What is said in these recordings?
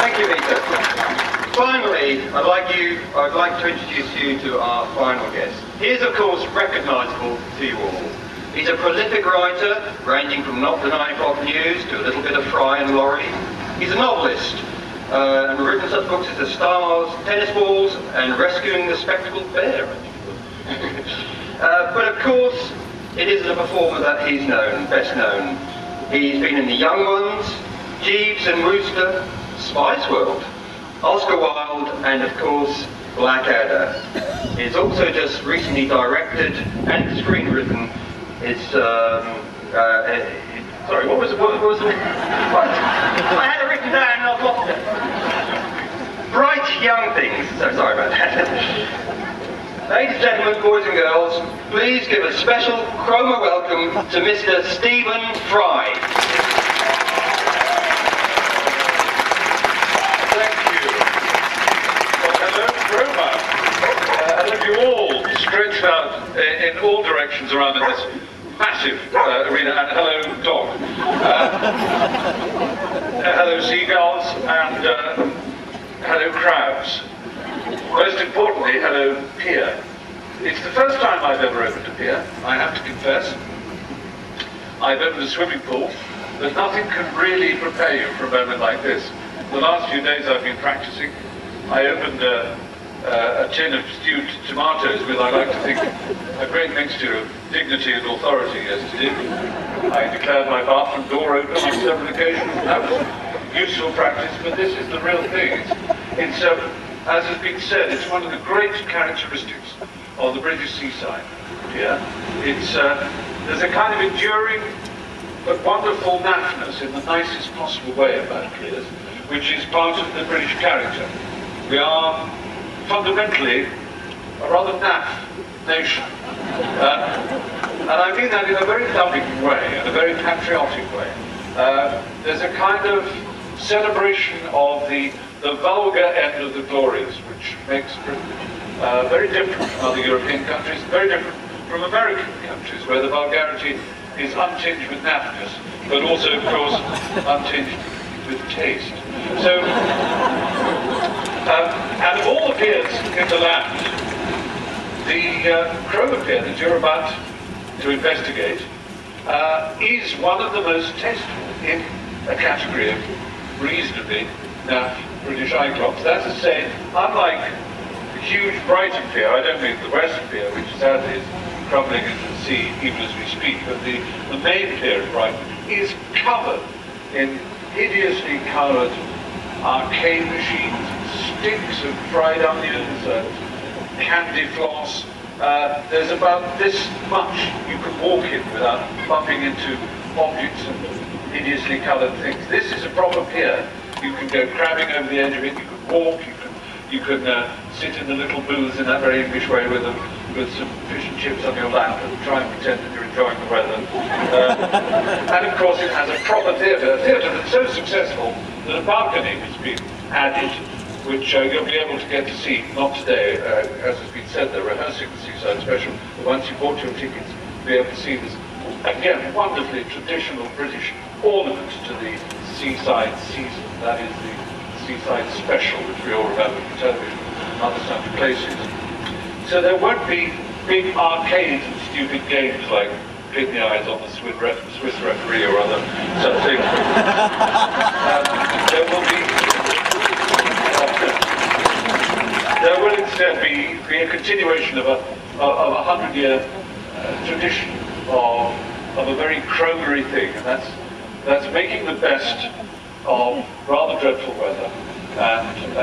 Thank you, Peter. Finally, I'd like to introduce you to our final guest. He is, of course, recognisable to you all. He's a prolific writer, ranging from Not the 9 O'Clock News to A Little Bit of Fry and Laurie. He's a novelist, and written such books as The Stars, Tennis Balls, and Rescuing the Spectacled Bear. But of course, it is the performer that he's best known. He's been in The Young Ones, Jeeves and Wooster, Spice World, Oscar Wilde, and of course, Blackadder. He's also just recently directed and screenwritten his, sorry, what was it? What? I had it written down and I've lost it. Bright Young Things. So sorry about that. Ladies and gentlemen, boys and girls, please give a special Cromer welcome to Mr. Stephen Fry. You all stretched out in all directions around in this massive arena, and hello dog, hello seagulls, and hello crabs. Most importantly, hello pier. It's the first time I've ever opened a pier, I have to confess. I've opened a swimming pool, but nothing can really prepare you for a moment like this. The last few days I've been practicing. I opened a tin of stewed tomatoes with, I like to think, a great mixture of dignity and authority yesterday. I declared my bathroom door open on several occasions. That was useful practice, but this is the real thing. It's as has been said, it's one of the great characteristics of the British seaside. Yeah, there's a kind of enduring but wonderful naffness in the nicest possible way about piers, which is part of the British character. We are fundamentally a rather naff nation. And I mean that in a very loving way, in a very patriotic way. There's a kind of celebration of the vulgar end of the glories, which makes Britain very different from other European countries, very different from American countries, where the vulgarity is untinged with naffness, but also, of course, untinged with taste. So, and of all the piers in the land, the Cromer Pier that you're about to investigate is one of the most tasteful in a category of reasonably naff British icons. That's to say, unlike the huge Brighton Pier, I don't mean the West Pier, which sadly is crumbling into the sea even as we speak, but the main pier at Brighton is covered in hideously coloured arcade machines, stinks of fried onions and candy floss. There's about this much you can walk in without bumping into objects and hideously coloured things. This is a proper pier. You can go crabbing over the edge of it, you can walk, you can sit in the little booths in that very English way with some fish and chips on your lap and try and pretend that you're enjoying the weather. And of course it has a proper theatre, a theatre that's so successful that a balcony has been added, which you'll be able to get to see, not today, as has been said, they're rehearsing the Seaside Special, but once you bought your tickets, you'll be able to see this, again, wonderfully traditional British ornament to the Seaside season. That is the Seaside Special, which we all remember from television and other such places. So there won't be big arcades and stupid games like Pin the Eyes on the Swiss referee or other such things. There will instead be a continuation of a 100-year tradition of a very Cromery thing, and that's making the best of rather dreadful weather and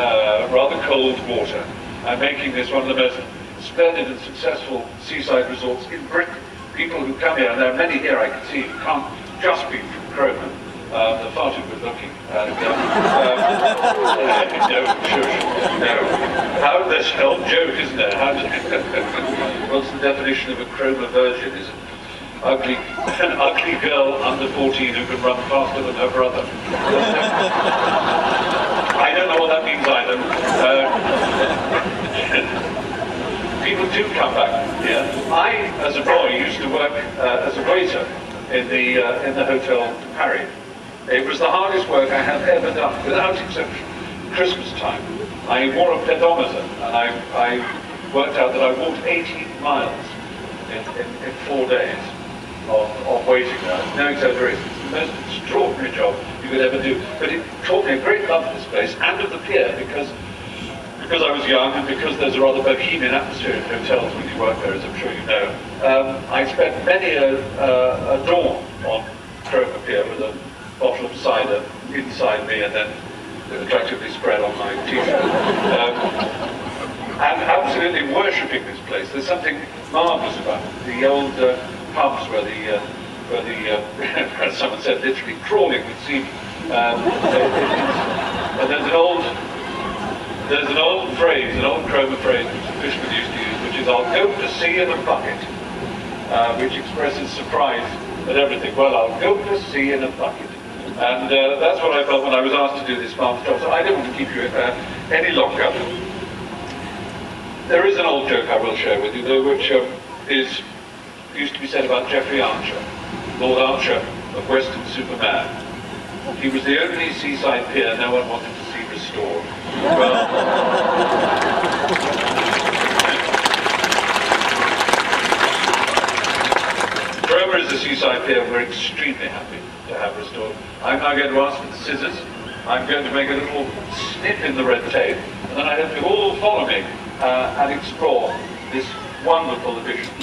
rather cold water, and making this one of the most splendid and successful seaside resorts in Britain. People who come here, and there are many here I can see, who can't just be from Cromer. They're far too good looking. And, no. How there's an old joke, isn't there? What's the definition of a Cromer virgin? Is an ugly girl under 14 who can run faster than her brother. I don't know what that means either. People do come back here. I, as a boy, used to work as a waiter in the Hotel Paris. It was the hardest work I have ever done, without exception. Christmas time, I wore a pedometer, and I worked out that I walked 18 miles in 4 days of waiting there. No exaggeration. It's the most extraordinary job you could ever do. But it taught me a great love of this place and of the pier, because I was young and because there's a rather bohemian atmosphere in hotels when you work there, as I'm sure you know. I spent many a dawn on Cromer Pier with a bottle of cider inside me and then attractively spread on my t-shirt. And absolutely worshipping this place. There's something marvellous about it. The old pubs where someone said literally crawling with seamen. And there's an old phrase, an old Cromer phrase which the fishermen used to use, which is, "I'll go to sea in a bucket," which expresses surprise at everything. Well, I'll go to sea in a bucket. And that's what I felt when I was asked to do this farm job. So I don't want to keep you any longer. There is an old joke I will share with you, though, which used to be said about Geoffrey Archer, Lord Archer of Weston-super-Mare. He was the only seaside pier no one wanted to see restored. Well, Cromer is a seaside pier we're extremely happy to have restored. I'm now going to ask for the scissors. I'm going to make a little snip in the red tape, and then I hope you all follow me and explore this wonderful addition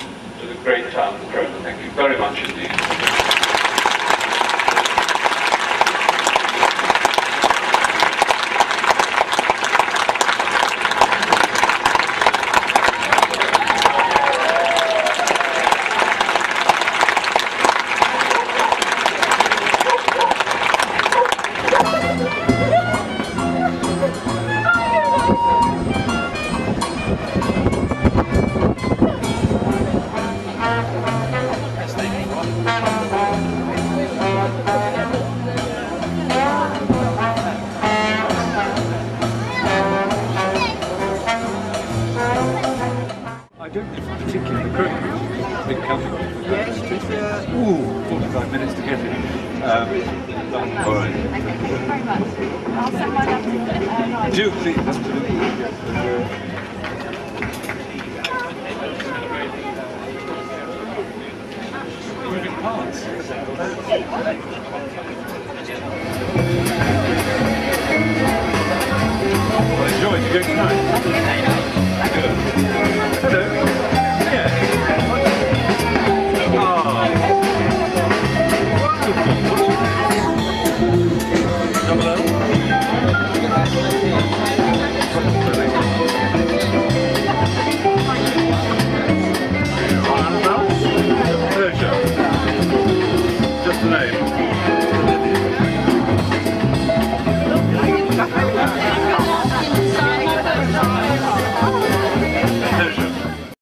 to the great town of Cromer. Thank you very much indeed. I don't particularly Cromer. Big company. Yes, it's 45 minutes to get here. All right. Thank you very much. I'll send mine up to Do please, absolutely. Moving parts. Well, enjoy. You're going tonight. Good. Hello. Yeah. Oh. Wonderful. What's your name? Double L? Annabelle? Pleasure. Just the name.